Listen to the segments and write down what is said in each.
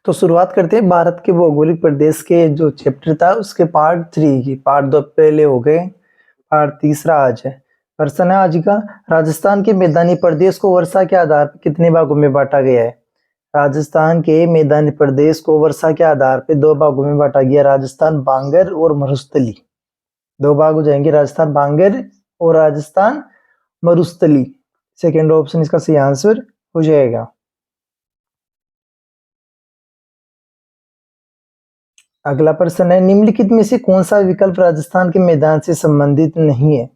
तो शुरुआत करते हैं भारत के भौगोलिक प्रदेश के जो चैप्टर था उसके पार्ट 3 की। पार्ट 2 पहले हो गए, पार्ट तीसरा आज है। प्रश्न है आज का, राजस्थान के मैदानी प्रदेश को वर्षा के आधार पर कितने भागों में बांटा गया है? राजस्थान के मैदानी प्रदेश को वर्षा के आधार पर 2 भागों में बांटा गया, राजस्थान बांगर और मरुस्थली। 2 भाग हो जाएंगे, राजस्थान बांगर और राजस्थान मरुस्थली। सेकेंड ऑप्शन इसका सही आंसर हो जाएगा। अगला प्रश्न है, निम्नलिखित में से कौन सा विकल्प राजस्थान के मैदान से संबंधित नहीं है?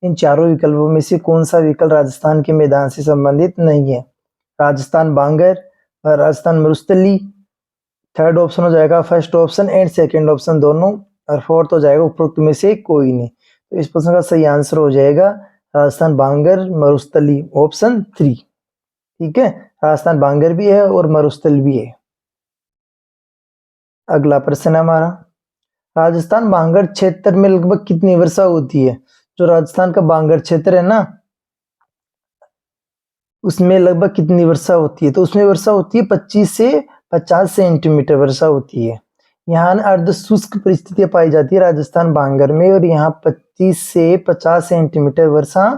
इन चारों विकल्पों में से कौन सा विकल्प राजस्थान के मैदान से संबंधित नहीं है? राजस्थान बांगर, राजस्थान मरुस्थली। थर्ड ऑप्शन हो जाएगा first option and second option दोनों, और फोर्थ हो जाएगा उपरोक्त में से कोई नहीं। तो इस प्रश्न का सही आंसर हो जाएगा राजस्थान बांगर मरुस्थली, ऑप्शन 3। ठीक है, राजस्थान बांगर भी है और मरुस्थल भी है। अगला प्रश्न है हमारा, राजस्थान बांगर क्षेत्र में लगभग कितनी वर्षा होती है? जो राजस्थान का बांगर क्षेत्र है ना, उसमें लगभग कितनी वर्षा होती है? तो उसमें वर्षा होती है 25 से 50 सेंटीमीटर वर्षा होती है। यहाँ अर्ध शुष्क परिस्थितियां पाई जाती है राजस्थान बांगर में, और यहाँ 25 से 50 सेंटीमीटर वर्षा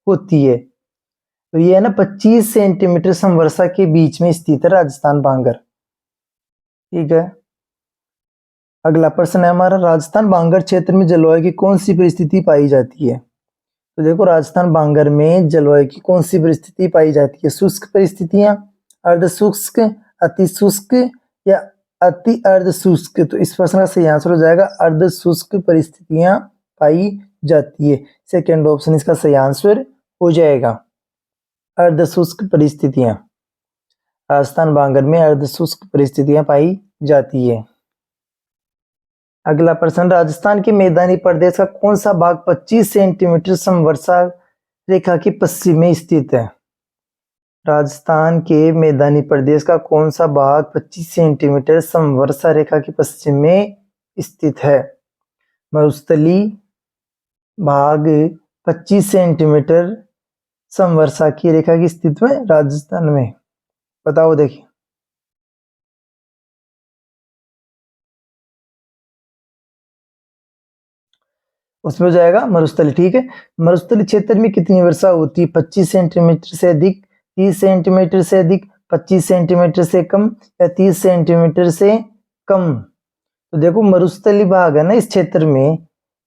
होती है। तो ये है ना 25 सेंटीमीटर समवर्षा के बीच में स्थित है राजस्थान बांगर। ठीक है, अगला प्रश्न है हमारा, राजस्थान बांगर क्षेत्र में जलवायु की कौन सी परिस्थिति पाई जाती है? तो देखो, राजस्थान बांगर में जलवायु की कौन सी परिस्थिति पाई जाती है? शुष्क परिस्थितियां, अर्ध शुष्क, अति शुष्क या अति अर्ध शुष्क? तो इस प्रश्न का सही आंसर हो जाएगा अर्ध शुष्क परिस्थितियां पाई जाती है। सेकेंड ऑप्शन इसका सही आंसर हो जाएगा, अर्ध शुष्क परिस्थितियां। राजस्थान बांगर में अर्ध शुष्क परिस्थितियां पाई जाती है। अगला प्रश्न, राजस्थान के मैदानी प्रदेश का कौन सा भाग 25 सेंटीमीटर समवर्षा रेखा के पश्चिम में स्थित है? राजस्थान के मैदानी प्रदेश का कौन सा भाग 25 सेंटीमीटर समवर्षा रेखा के पश्चिम में स्थित है? मरुस्थली भाग 25 सेंटीमीटर समवर्षा की रेखा की स्थिति में राजस्थान में, बताओ देखिए। उसमें हो जाएगा मरुस्थली। ठीक है, मरुस्थली क्षेत्र में कितनी वर्षा होती है? 25 सेंटीमीटर से अधिक, 30 सेंटीमीटर से अधिक, 25 सेंटीमीटर से कम या 30 सेंटीमीटर से कम? तो देखो, मरुस्थली भाग है ना इस क्षेत्र में,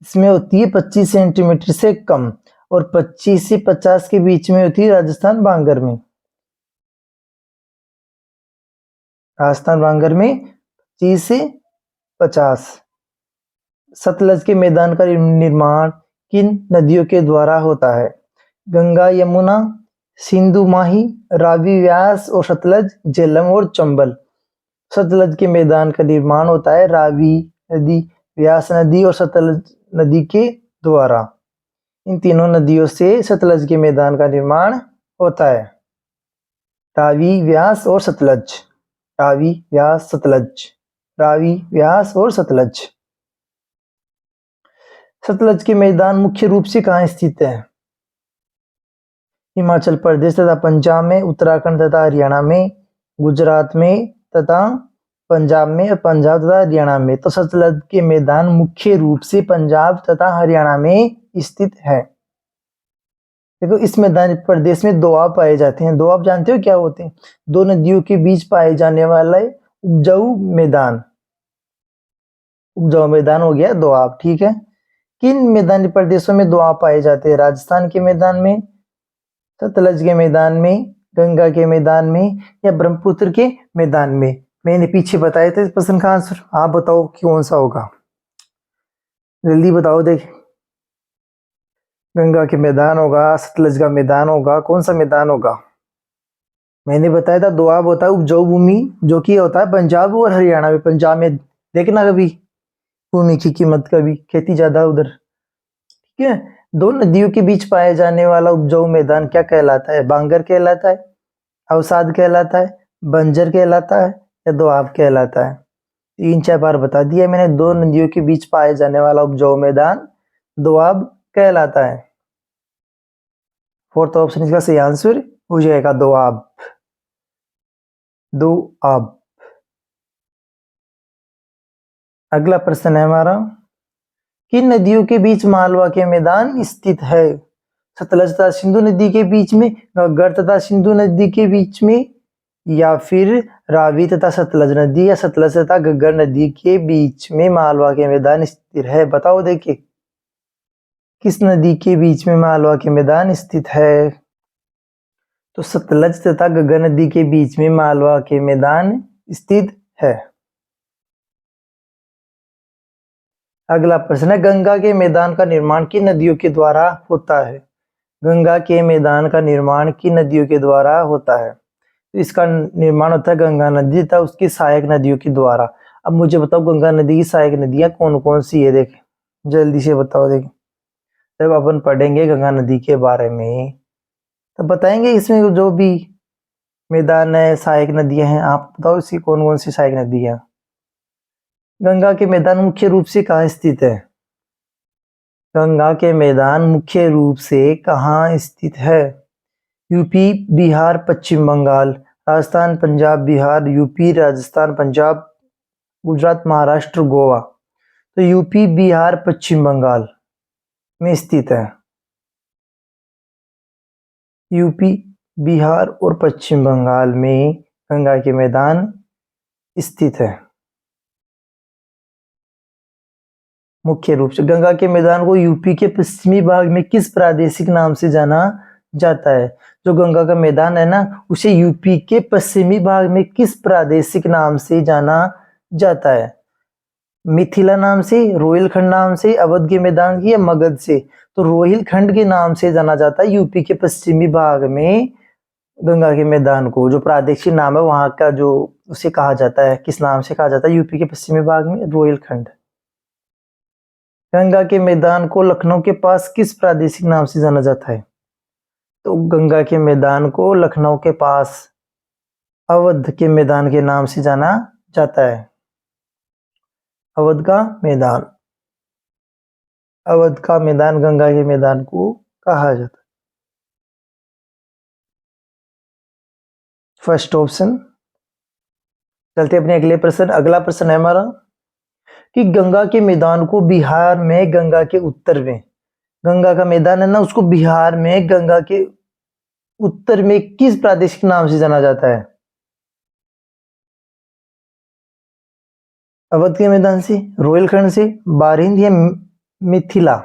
इसमें होती है 25 सेंटीमीटर से कम, और 25 से 50 के बीच में होती है राजस्थान बांगर में। राजस्थान बांगर में 25 से 50। सतलज के मैदान का निर्माण किन नदियों के द्वारा होता है? गंगा, यमुना, सिंधु, माही, रावी, व्यास और सतलज, झेलम और चंबल। सतलज के मैदान का निर्माण होता है रावी नदी, व्यास नदी और सतलज नदी के द्वारा। इन तीनों नदियों से सतलज के मैदान का निर्माण होता है, रावी, व्यास और सतलज। रावी, व्यास, सतलज, रावी, व्यास और सतलज। सतलज के मैदान मुख्य रूप से कहाँ स्थित है? हिमाचल प्रदेश तथा पंजाब में, उत्तराखंड तथा हरियाणा में, गुजरात में तथा पंजाब में, और पंजाब तथा हरियाणा में। तो सतलज के मैदान मुख्य रूप से पंजाब तथा हरियाणा में स्थित है। देखो, इस मैदानी प्रदेश में दोआब पाए जाते हैं। दोआब जानते हो क्या होते हैं? दो नदियों के बीच पाए जाने वाला उपजाऊ मैदान। उपजाऊ मैदान हो गया दोआब। ठीक है, किन मैदानी प्रदेशों में दोआब पाए जाते हैं? राजस्थान के मैदान में, सतलज के मैदान में, गंगा के मैदान में या ब्रह्मपुत्र के मैदान में? मैंने पीछे बताया था इस प्रश्न का आंसर, आप बताओ कौन सा होगा, जल्दी बताओ। देख, गंगा के मैदान होगा, सतलज का मैदान होगा, कौन सा मैदान होगा? मैंने बताया था दोआब होता है उपजाऊ भूमि, जो कि होता है पंजाब और हरियाणा में। पंजाब में देखना कभी भूमि की कीमत, कभी खेती ज्यादा उधर। ठीक है, दो नदियों के बीच पाए जाने वाला उपजाऊ मैदान क्या कहलाता है? बांगर कहलाता है, अवसाद कहलाता है, बंजर कहलाता है या दोआब कहलाता है? 3-4 बार बता दिया मैंने, दो नदियों के बीच पाए जाने वाला उपजाऊ मैदान दोआब कहलाता है। फोर्थ ऑप्शन इसका सही आंसर हो जाएगा दोआब। दोआब। अगला प्रश्न है हमारा, किन नदियों के बीच मालवा के मैदान स्थित है? सतलज तथा सिंधु नदी के बीच में, घग्गर तथा सिंधु नदी के बीच में, या फिर रावी तथा सतलज नदी या सतलज तथा घग्गर नदी के बीच में मालवा के मैदान स्थित है? बताओ देखिए, किस नदी के बीच में मालवा के मैदान स्थित है? तो सतलज तथा घग्गर नदी के बीच में मालवा के मैदान स्थित है। अगला प्रश्न है, गंगा के मैदान का निर्माण किन नदियों के द्वारा होता है? गंगा के मैदान का निर्माण किन नदियों के द्वारा होता है? तो इसका निर्माण होता है गंगा नदी तथा उसकी सहायक नदियों के द्वारा। अब मुझे बताओ, गंगा नदी की सहायक नदियां कौन कौन सी है? देख जल्दी से बताओ। देख जब अपन पढ़ेंगे गंगा नदी के बारे में तब बताएंगे इसमें जो भी मैदान है, सहायक नदियां हैं। आप बताओ इसकी कौन कौन सी सहायक नदियां? गंगा के मैदान मुख्य रूप से कहाँ स्थित है? गंगा के मैदान मुख्य रूप से कहाँ स्थित है? यूपी, बिहार, पश्चिम बंगाल, राजस्थान, पंजाब, बिहार, यूपी, राजस्थान, पंजाब, गुजरात, महाराष्ट्र, गोवा। तो यूपी, बिहार, पश्चिम बंगाल में स्थित है। यूपी, बिहार और पश्चिम बंगाल में गंगा के मैदान स्थित है। मुख्य रूप से गंगा के मैदान को यूपी के पश्चिमी भाग में किस प्रादेशिक नाम से जाना जाता है? जो गंगा का मैदान है ना, उसे यूपी के पश्चिमी भाग में किस प्रादेशिक नाम से जाना जाता है? मिथिला नाम से, रोहिलखंड नाम से, अवध के मैदान की, या मगध से? तो रोहिलखंड के नाम से जाना जाता है यूपी के पश्चिमी भाग में गंगा के मैदान को। जो प्रादेशिक नाम है वहां का, जो उसे कहा जाता है, किस नाम से कहा जाता है यूपी के पश्चिमी भाग में? रोहिलखंड। गंगा के मैदान को लखनऊ के पास किस प्रादेशिक नाम से जाना जाता है? तो गंगा के मैदान को लखनऊ के पास अवध के मैदान के नाम से जाना जाता है। अवध का मैदान, अवध का मैदान गंगा के मैदान को कहा जाता है। First option. चलते अपने अगले प्रश्न। अगला प्रश्न है हमारा कि गंगा के मैदान को बिहार में गंगा के उत्तर में, गंगा का मैदान है ना, उसको बिहार में गंगा के उत्तर में किस प्रादेशिक नाम से जाना जाता है? अवध के मैदान से, रोहिलखंड से, बारिंद, या मिथिला?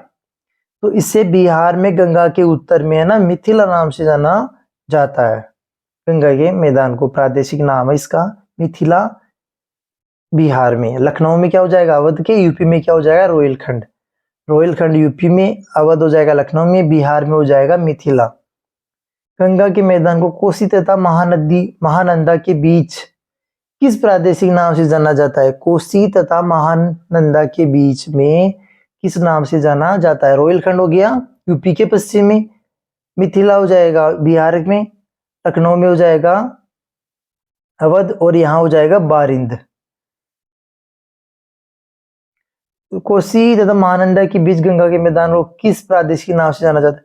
तो इससे बिहार में गंगा के उत्तर में है ना, मिथिला नाम से जाना जाता है। गंगा के मैदान को प्रादेशिक नाम है इसका मिथिला। बिहार में, लखनऊ में क्या हो जाएगा? अवध के। यूपी में क्या हो जाएगा? रोहिलखंड। रोहिलखंड यूपी में, अवध हो जाएगा लखनऊ में, बिहार में हो जाएगा मिथिला। गंगा के मैदान को कोसी तथा महानंदा के बीच किस प्रादेशिक नाम से जाना जाता है? कोसी तथा महानंदा के बीच में किस नाम से जाना जाता है? रोहिलखंड हो गया यूपी के पश्चिम में, मिथिला हो जाएगा बिहार में, लखनऊ में हो जाएगा अवध, और यहाँ हो जाएगा बारिंद। कोसी तथा महानंदा के बीच गंगा के मैदान को किस प्रादेशिक नाम से जाना जाता है?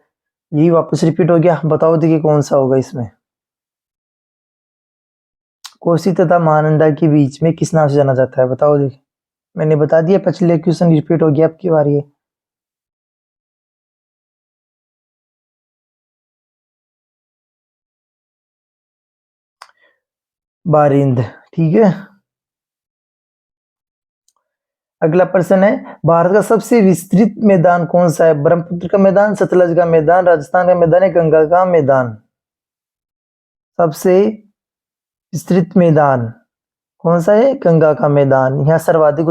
यही वापस रिपीट हो गया। बताओ देखिए कौन सा होगा इसमें? कोसी तथा महानंदा के बीच में किस नाम से जाना जाता है? बताओ देखिए। मैंने बता दिया, पिछले क्वेश्चन रिपीट हो गया, आपकी बारी है। बारिंद, ठीक है। अगला प्रश्न है, भारत का सबसे विस्तृत मैदान कौन सा है? ब्रह्मपुत्र का मैदान, सतलज का मैदान, राजस्थान का मैदान, है गंगा का मैदान? सबसे विस्तृत मैदान कौन सा है? गंगा का मैदान। यहाँ सर्वाधिक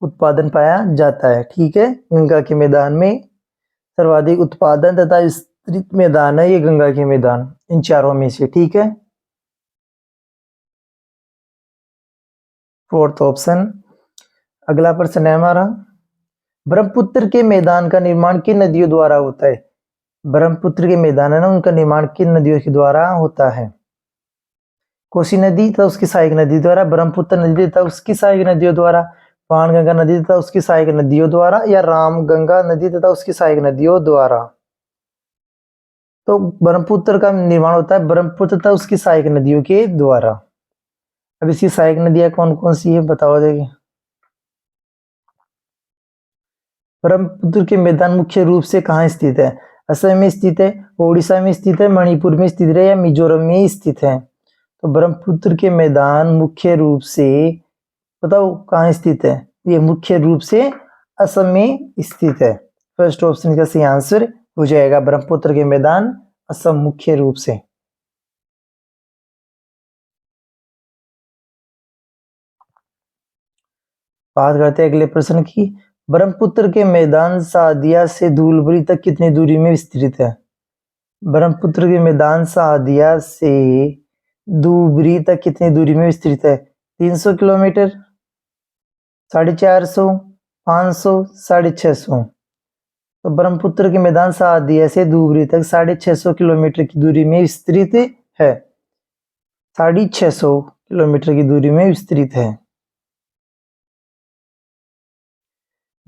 उत्पादन पाया जाता है, ठीक है। गंगा के मैदान में सर्वाधिक उत्पादन तथा विस्तृत मैदान है ये गंगा के मैदान, इन चारों में से, ठीक है। Fourth option. अगला प्रश्न है हमारा, ब्रह्मपुत्र के मैदान का निर्माण किन नदियों द्वारा होता है? ब्रह्मपुत्र के मैदान है ना, उनका निर्माण किन नदियों के द्वारा होता है? कोसी नदी तथा उसकी सहायक नदी द्वारा, ब्रह्मपुत्र नदी तथा उसकी सहायक नदियों द्वारा, बाणगंगा नदी तथा उसकी सहायक नदियों द्वारा, या रामगंगा नदी तथा उसकी सहायक नदियों द्वारा? तो ब्रह्मपुत्र का निर्माण होता है ब्रह्मपुत्र तथा उसकी सहायक नदियों के द्वारा। अब इसकी सहायक नदियां कौन कौन सी है बताओ देखिए। ब्रह्मपुत्र के मैदान मुख्य रूप से कहाँ स्थित है? असम में स्थित है, ओडिशा में स्थित है, मणिपुर में स्थित है या मिजोरम में स्थित है? तो ब्रह्मपुत्र के मैदान मुख्य रूप से बताओ कहाँ स्थित है? ये मुख्य रूप से असम में स्थित है। फर्स्ट ऑप्शन का सही आंसर हो जाएगा ब्रह्मपुत्र के मैदान असम मुख्य रूप से। बात करते हैं अगले प्रश्न की। ब्रह्मपुत्र के मैदान सादिया से धूलभरी तक कितनी दूरी में विस्तृत है? ब्रह्मपुत्र के मैदान सादिया से धूलभरी तक कितनी दूरी में विस्तृत है? 300 किलोमीटर, 450, 500, 650। तो ब्रह्मपुत्र के मैदान सादिया से धूलभरी तक 650 किलोमीटर की दूरी में विस्तृत है। 650 किलोमीटर की दूरी में विस्तृत है।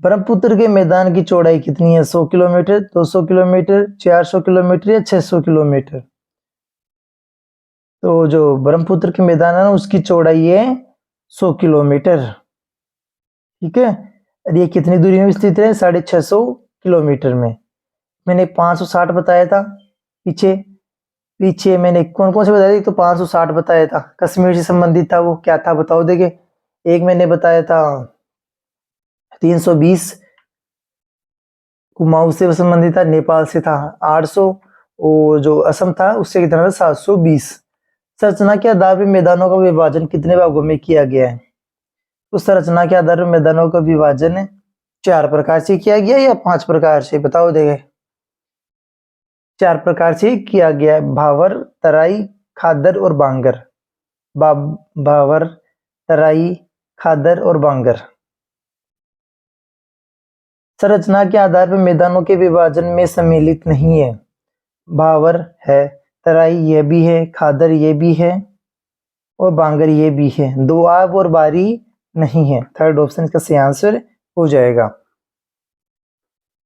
ब्रह्मपुत्र के मैदान की चौड़ाई कितनी है? 100 किलोमीटर, 200 किलोमीटर, 400 किलोमीटर या 600 किलोमीटर? तो जो ब्रह्मपुत्र के मैदान है ना उसकी चौड़ाई है 100 किलोमीटर। ठीक है, और ये कितनी दूरी में स्थित है? 650 किलोमीटर में। मैंने 560 बताया था पीछे पीछे मैंने कौन कौन से बताया था? तो 560 बताया था, कश्मीर से संबंधित था। वो क्या था बताओ? देखे, एक मैंने बताया था 320 कुमाऊं से संबंधित था, नेपाल से था 800, और जो असम था उससे कितना था? 720। संरचना के आधार पर मैदानों का विभाजन कितने भागों में किया गया है? तो संरचना के आधार पर मैदानों का विभाजन 4 प्रकार से किया गया या 5 प्रकार से? बताओ देखे। 4 प्रकार से किया गया है, भावर, तराई, खादर और बांगर। भावर, तराई, खादर और बांगर। संरचना के आधार पर मैदानों के विभाजन में सम्मिलित नहीं है। भावर है, तराई ये भी है, खादर ये भी है और बांगर ये भी है। दोआब और बारी नहीं है। थर्ड ऑप्शन इसका सही आंसर हो जाएगा।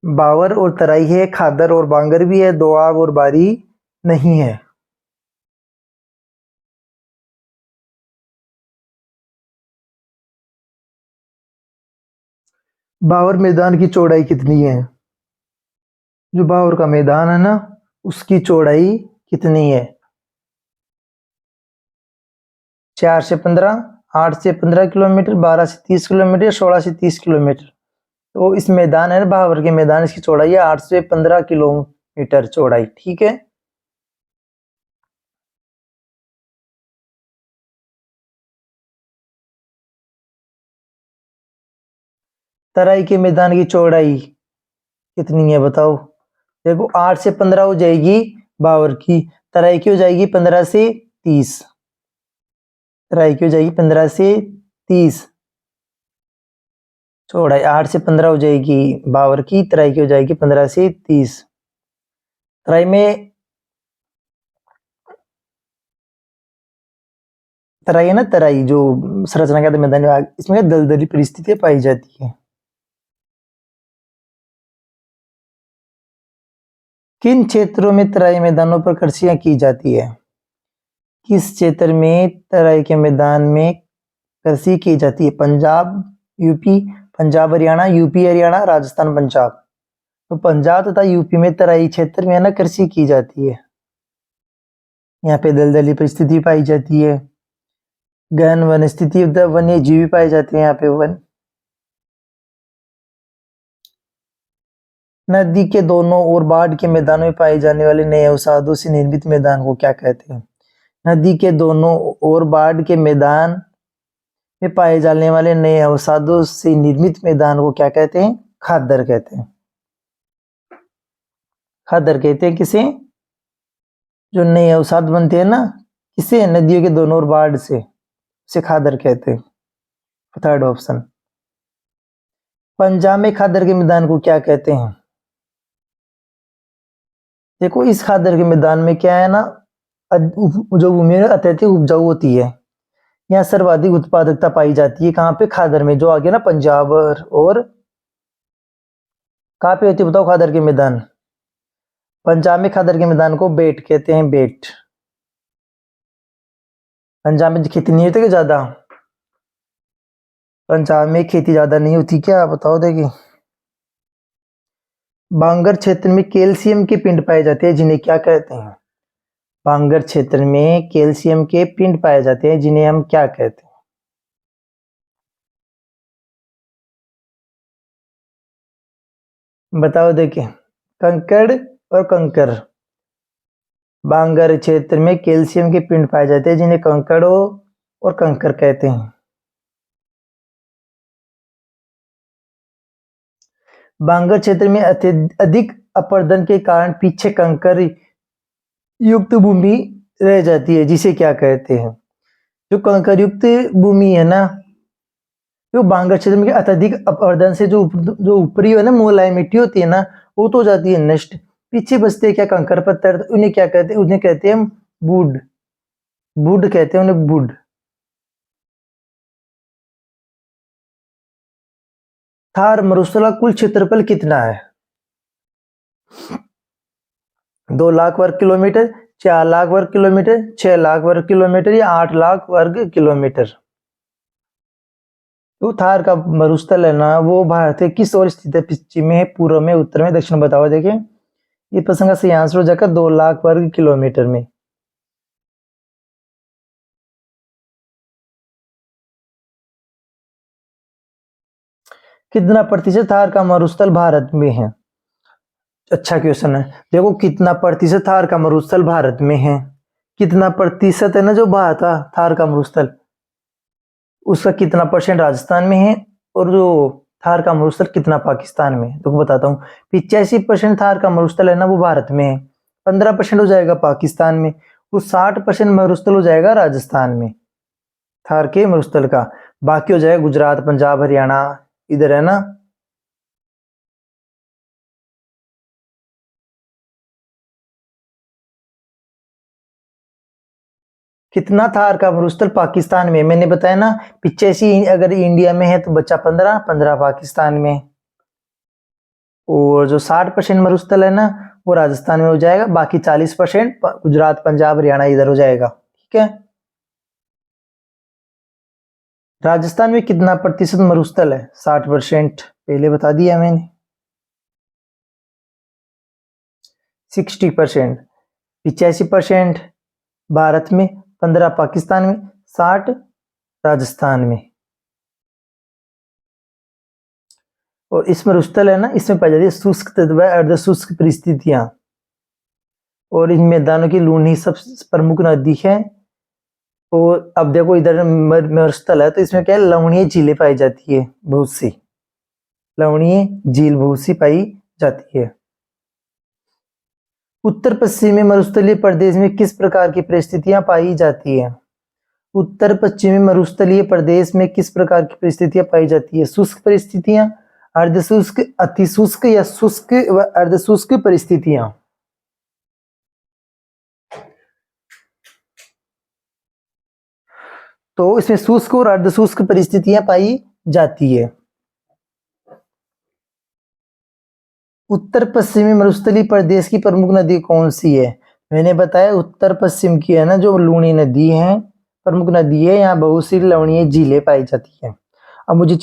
बावर और तराई है, खादर और बांगर भी है, दोआब और बारी नहीं है। बावर मैदान की चौड़ाई कितनी है? जो बावर का मैदान है ना उसकी चौड़ाई कितनी है? 4 से 15, 8 से 15 किलोमीटर, 12 से 30 किलोमीटर, 16 से 30 किलोमीटर। तो इस मैदान है ना बावर के मैदान, इसकी चौड़ाई है 8 से 15 किलोमीटर चौड़ाई। ठीक है, तराई के मैदान की चौड़ाई कितनी है बताओ? देखो 8 से 15 हो जाएगी बावर की, तराई की हो जाएगी 15 से 30। तराई की हो जाएगी 15 से 30, चौड़ाई 8 से 15 हो जाएगी बावर की, तराई की हो जाएगी 15 से 30। तराई में तराई है ना, तराई जो संरचना के मैदान में इसमें दलदली परिस्थितियां पाई जाती है। किन क्षेत्रों में तराई मैदानों पर कृषियां की जाती है? किस क्षेत्र में तराई के मैदान में कृषि की जाती है? Punjab, UP, Punjab Haryana, UP Haryana, Rajasthan Punjab. तो पंजाब तथा यूपी में तराई क्षेत्र में है ना कृषि की जाती है। यहाँ पे दलदली परिस्थिति पाई जाती है, गहन वन स्थिति, वन्य जीव पाए जाते हैं यहाँ पे। वन नदी के दोनों ओर बाढ़ के मैदानों में पाए जाने वाले नए अवसादों से निर्मित मैदान को क्या कहते हैं? नदी के दोनों ओर बाढ़ के मैदान में पाए जाने वाले नए अवसादों से निर्मित मैदान को क्या कहते हैं? खादर कहते हैं। खादर कहते हैं किसे? जो नए अवसाद बनते हैं ना, किसे? नदियों के दोनों ओर बाढ़ से, उसे खादर कहते हैं। Third option. पंजाब में खादर के मैदान को क्या कहते हैं? देखो इस खादर के मैदान में क्या है ना, जो भूमि अत्यधिक उपजाऊ होती है, यहाँ सर्वाधिक उत्पादकता पाई जाती है। कहाँ पे? खादर में। जो आगे ना पंजाब और कहाँ पे होती है बताओ खादर के मैदान? पंजाब में खादर के मैदान को बेट कहते हैं, बेट। पंजाब में खेती नहीं होती क्या ज्यादा? पंजाब में खेती ज्यादा नहीं होती क्या बताओ देखिए। बांगर क्षेत्र में कैल्शियम के पिंड पाए जाते हैं जिन्हें क्या कहते हैं? बांगर क्षेत्र में कैल्शियम के पिंड पाए जाते हैं जिन्हें हम क्या कहते हैं? बताओ देखिए, कंकड़ और कंकर। बांगर क्षेत्र में कैल्शियम के पिंड पाए जाते हैं जिन्हें कंकड़ और कंकर कहते हैं। बांगर क्षेत्र में अधिक अपरदन के कारण पीछे कंकर युक्त भूमि रह जाती है जिसे क्या कहते हैं? जो कंकर युक्त भूमि है ना, जो बांगर क्षेत्र में अत्यधिक अपरदन से जो ऊपरी है ना मोलाई मिट्टी होती है ना, वो तो हो जाती है नष्ट। पीछे बचते हैं क्या? कंकर पत्थर। तो उन्हें क्या कहते हैं? उन्हें कहते हैं हम बूड। बूड कहते हैं उन्हें, बूड। थार मरुस्थल का कुल क्षेत्रफल कितना है? 2 लाख वर्ग किलोमीटर, 4 लाख वर्ग किलोमीटर, 6 लाख वर्ग किलोमीटर या 8 लाख वर्ग किलोमीटर? तो थार का मरुस्थल है ना, वो भारत के किस ओर स्थित है? पश्चिम में, पूर्व में, उत्तर में, दक्षिण में? बताओ देखिए। ये प्रश्न का सही आंसर हो जाएगा 2 लाख वर्ग किलोमीटर में। कितना प्रतिशत थार का मरुस्थल भारत में है? अच्छा क्वेश्चन है। देखो, कितना प्रतिशत थार का मरुस्थल भारत में है? कितना प्रतिशत है ना जो भारत का थार का मरुस्थल, उसका कितना परसेंट राजस्थान में है, और जो थार का मरुस्थल कितना पाकिस्तान में? तो बताता हूँ। 85% थार का मरुस्थल है ना वो भारत में है, 15% हो जाएगा पाकिस्तान में, वो 60% मरुस्थल हो जाएगा राजस्थान में थार के मरुस्थल का। बाकी हो जाएगा गुजरात, पंजाब, हरियाणा, इधर है ना। कितना थार का मरुस्थल पाकिस्तान में? मैंने बताया ना, 85 अगर इंडिया में है तो बच्चा 15, 15 पाकिस्तान में। और जो 60% मरुस्थल है ना वो राजस्थान में हो जाएगा, बाकी 40% गुजरात, पंजाब, हरियाणा इधर हो जाएगा। ठीक है। राजस्थान में कितना प्रतिशत मरुस्थल है? 60%, पहले बता दिया मैंने। 60%। 85% भारत में, 15 पाकिस्तान में, 60 राजस्थान में। और इस मरुस्थल है ना, इसमें पाई जाती है शुष्क तथा अर्ध शुष्क परिस्थितियां, और इन मैदानों की लूनी सबसे प्रमुख नदी है। और अब देखो, इधर मरुस्थल है तो इसमें क्या है, लवणीय झीलें पाई जाती है बहुत सी, लवणीय झील बहुत सी पाई जाती है। उत्तर पश्चिमी मरुस्थलीय प्रदेश में किस प्रकार की परिस्थितियां पाई जाती है? उत्तर पश्चिमी मरुस्थलीय प्रदेश में किस प्रकार की परिस्थितियां पाई जाती है? शुष्क परिस्थितियां, अर्धशुष्क, अतिशुष्क या शुष्क व अर्धशुष्क परिस्थितियां? तो इसमें शुष्क और अर्धशुष्क परिस्थितियां पाई जाती है। उत्तर पश्चिमी मरुस्थलीय प्रदेश की प्रमुख नदी कौन सी है? मैंने बताया उत्तर पश्चिम की है ना जो लूनी नदी है, प्रमुख नदी है, यहाँ बहुत सी लवणीय झीलें पाई जाती है। अब मुझे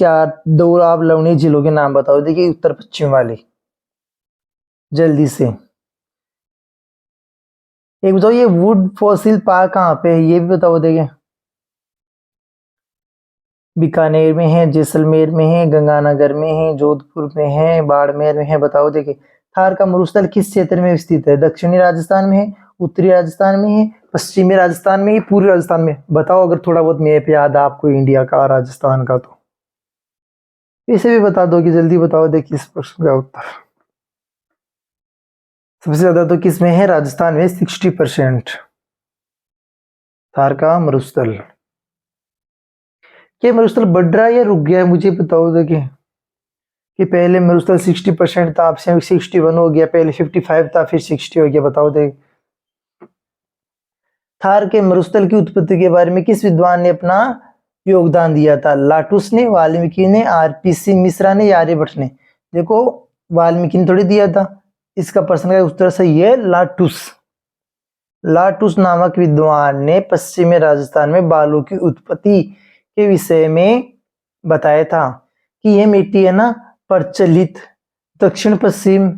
दो आप लवणीय झीलों के नाम बताओ देखिए, उत्तर पश्चिम वाली, जल्दी से। एक बताओ, ये वुड फॉसिल पार्क कहाँ पे है, ये भी बताओ देखिए। बीकानेर में है, जैसलमेर में है, गंगानगर में है, जोधपुर में है, बाड़मेर में है? बताओ देखिए। थार का मरुस्थल किस क्षेत्र में स्थित है? दक्षिणी राजस्थान में है, उत्तरी राजस्थान में है, पश्चिमी राजस्थान में है, पूर्वी राजस्थान में? बताओ, अगर थोड़ा बहुत मैप याद है आपको इंडिया का, राजस्थान का, तो इसे भी बता दो कि जल्दी बताओ देखिए इस प्रश्न का उत्तर। सबसे ज्यादा तो किस में है? राजस्थान में 60% थार का मरुस्थल। क्या मरुस्थल बढ़ रहा है या रुक गया है? मुझे बताओ देखिए, कि पहले मरुस्थल 60% था, अब 61 हो गया, पहले 55 था, फिर 60 हो गया? बताओ देख। थार के मरुस्थल की उत्पत्ति के बारे में किस विद्वान ने अपना योगदान दिया था? लाटूस ने, वाल्मीकि ने, आरपीसी मिश्रा ने या आर्यभट्ट ने? देखो, वाल्मीकि ने थोड़ी दिया था। इसका प्रश्न का उत्तर सही है लाटूस। लाटूस नामक विद्वान ने पश्चिमी राजस्थान में बालू की उत्पत्ति के विषय में बताया था कि यह मिट्टी है ना प्रचलित दक्षिण पश्चिम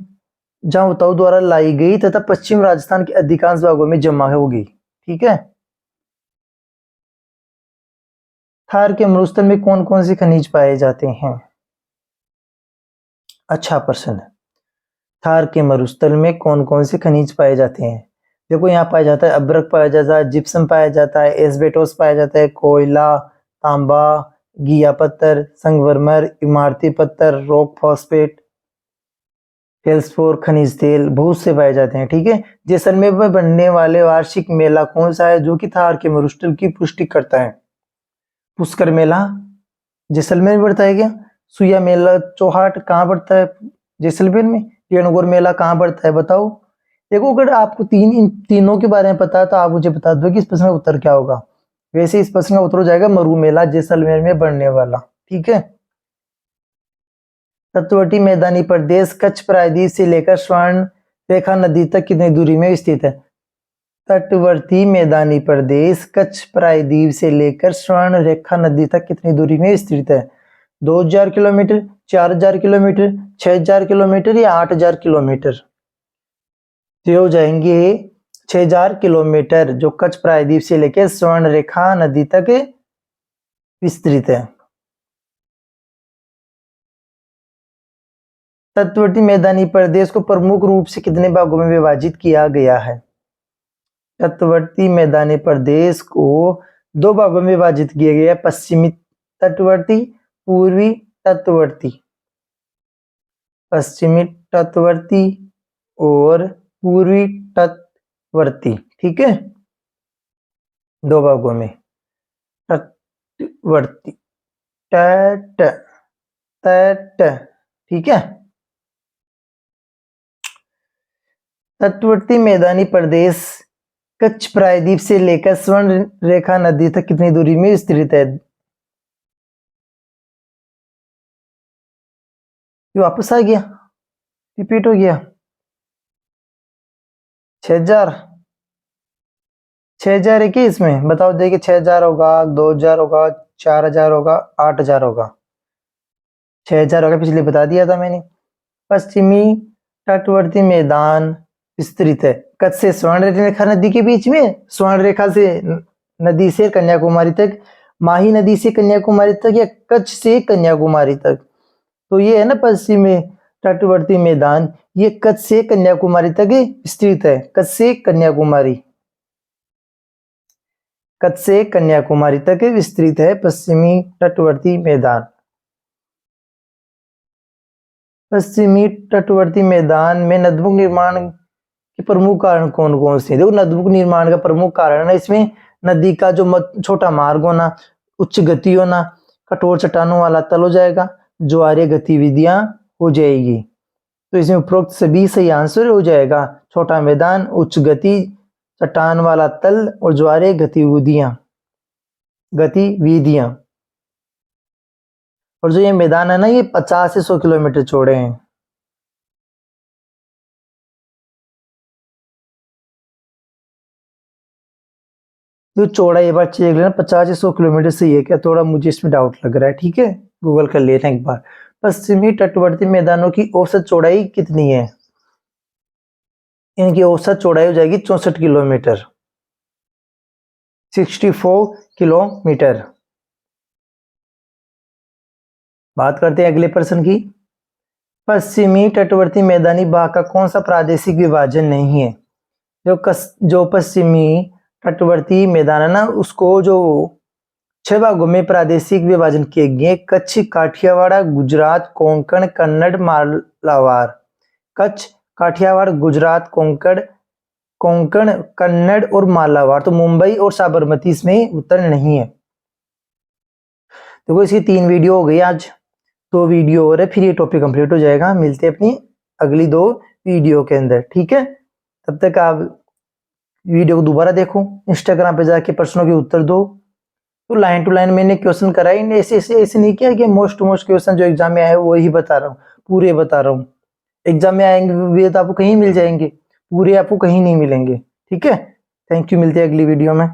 जहां उताऊ द्वारा लाई गई तथा पश्चिम राजस्थान के अधिकांश भागों में जमा होगी। ठीक है। थार के मरुस्थल में कौन कौन से खनिज पाए जाते हैं? अच्छा प्रश्न है। थार के मरुस्थल में कौन कौन से खनिज पाए जाते हैं? देखो यहाँ पाया जाता है अभ्रक पाया जाता है, जिप्सम पाया जाता है, एस्बेस्टोस पाया जाता है, कोयला, तांबा, घिया पत्थर, संगमरमर, इमारती पत्थर, रॉक फॉस्फेट, फेल्सफोर, खनिज तेल बहुत से पाए जाते हैं। ठीक है। जैसलमेर में बनने वाले वार्षिक मेला कौन सा है जो कि थार के मरुस्थल की पुष्टि करता है? पुष्कर मेला जैसलमेर में पड़ता है क्या? सुया मेला चौहाट कहाँ पड़ता है? जैसलमेर में। रणगौर मेला कहाँ पड़ता है बताओ? देखो अगर आपको इन तीनों के बारे में पता है तो आप मुझे बता दो कि इस प्रश्न का उत्तर क्या होगा। वैसे इस प्रश्न का उत्तर हो जाएगा मरु मेला जैसलमेर में बनने वाला। ठीक है। तटवर्ती मैदानी प्रदेश कच्छ प्रायद्वीप से लेकर स्वर्ण रेखा नदी तक कितनी दूरी में स्थित है? तटवर्ती मैदानी प्रदेश कच्छ प्रायद्वीप से लेकर स्वर्ण रेखा नदी तक कितनी दूरी में स्थित है? 2000 किलोमीटर, 4000 किलोमीटर, 6000 किलोमीटर या 8000 किलोमीटर? तो ये हो जाएंगे 6000 किलोमीटर, जो कच्छ प्रायद्वीप से लेकर स्वर्ण रेखा नदी तक विस्तृत है। तटवर्ती मैदानी प्रदेश को प्रमुख रूप से कितने भागों में विभाजित किया गया है? तटवर्ती मैदानी प्रदेश को 2 भागों में विभाजित किया गया है, पश्चिमी तटवर्ती, पूर्वी तटवर्ती। पश्चिमी तटवर्ती और पूर्वी तटवर्ती। ठीक है। 2 भागों में। तटवर्ती तट तट। ठीक है। तटवर्ती मैदानी प्रदेश कच्छ प्रायद्वीप से लेकर स्वर्ण रेखा नदी तक कितनी दूरी में स्थित है? ये वापस आ गया, रिपीट हो गया। 6000 6000 है कि इसमें बताओ, देखिए 6000 होगा, 2000 होगा, 4000 होगा, 8000 होगा। 6000 होगा, पिछले बता दिया था मैंने। पश्चिमी तटवर्ती मैदान विस्तृत है कच्छ से स्वर्ण रेखा नदी के बीच में, स्वर्ण रेखा से नदी से कन्याकुमारी तक, माही नदी से कन्याकुमारी तक, या कच्छ से कन्याकुमारी तक। तो ये है ना पश्चिमी तटवर्ती मैदान, ये कच्छ से कन्याकुमारी तक विस्तृत है। कच्छ से कन्याकुमारी, कच्छ से कन्याकुमारी तक विस्तृत है पश्चिमी तटवर्ती मैदान। पश्चिमी तटवर्ती मैदान में नदबुक निर्माण के प्रमुख कारण कौन कौन से? देखो नदबुक निर्माण का प्रमुख कारण है इसमें नदी का जो छोटा मार्ग होना, उच्च गति होना, कठोर चट्टानों वाला तल हो जाएगा, ज्वारीय गतिविधियां हो जाएगी। तो इसमें उपरोक्त सभी सही आंसर हो जाएगा। छोटा मैदान, उच्च गति, चट्टान वाला तल और ज्वारीय गतिविधियां। और जो ये मैदान है ना, ये 50 से 100 किलोमीटर चौड़े हैं। जो चौड़ा ये बार चेक लेना, 50 से 100 किलोमीटर से ये क्या, थोड़ा मुझे इसमें डाउट लग रहा है। ठीक है, गूगल कर लेना एक बार। पश्चिमी तटवर्ती मैदानों की औसत चौड़ाई कितनी है? इनकी औसत चौड़ाई हो जाएगी 64 किलोमीटर, 64 किलोमीटर। बात करते हैं अगले प्रश्न की। पश्चिमी तटवर्ती मैदानी भाग का कौन सा प्रादेशिक विभाजन नहीं है? जो पश्चिमी तटवर्ती मैदान है ना, उसको जो 6 भागों में प्रादेशिक विभाजन किए गए, कच्छ, काठियावाड़, गुजरात, कोंकण, कन्नड़, मालाबार। कच्छ, काठियावाड़, गुजरात, कोंकण, कन्नड़ और मालाबार। तो मुंबई और साबरमती इसमें उत्तर नहीं है। देखो इसकी 3 वीडियो हो गई आज, 2 वीडियो और है, फिर ये टॉपिक कंप्लीट हो जाएगा। मिलते हैं अपनी अगली 2 वीडियो के अंदर। ठीक है, तब तक आप वीडियो को दोबारा देखो, इंस्टाग्राम पे जाके प्रश्नों के उत्तर दो। तो लाइन टू लाइन मैंने क्वेश्चन कराई, ऐसे नहीं किया कि मोस्ट क्वेश्चन जो एग्जाम में आए वही बता रहा हूँ, पूरे बता रहा हूँ। एग्जाम में आएंगे वे तो आपको कहीं मिल जाएंगे, पूरे आपको कहीं नहीं मिलेंगे। ठीक है, थैंक यू, मिलते हैं अगली वीडियो में।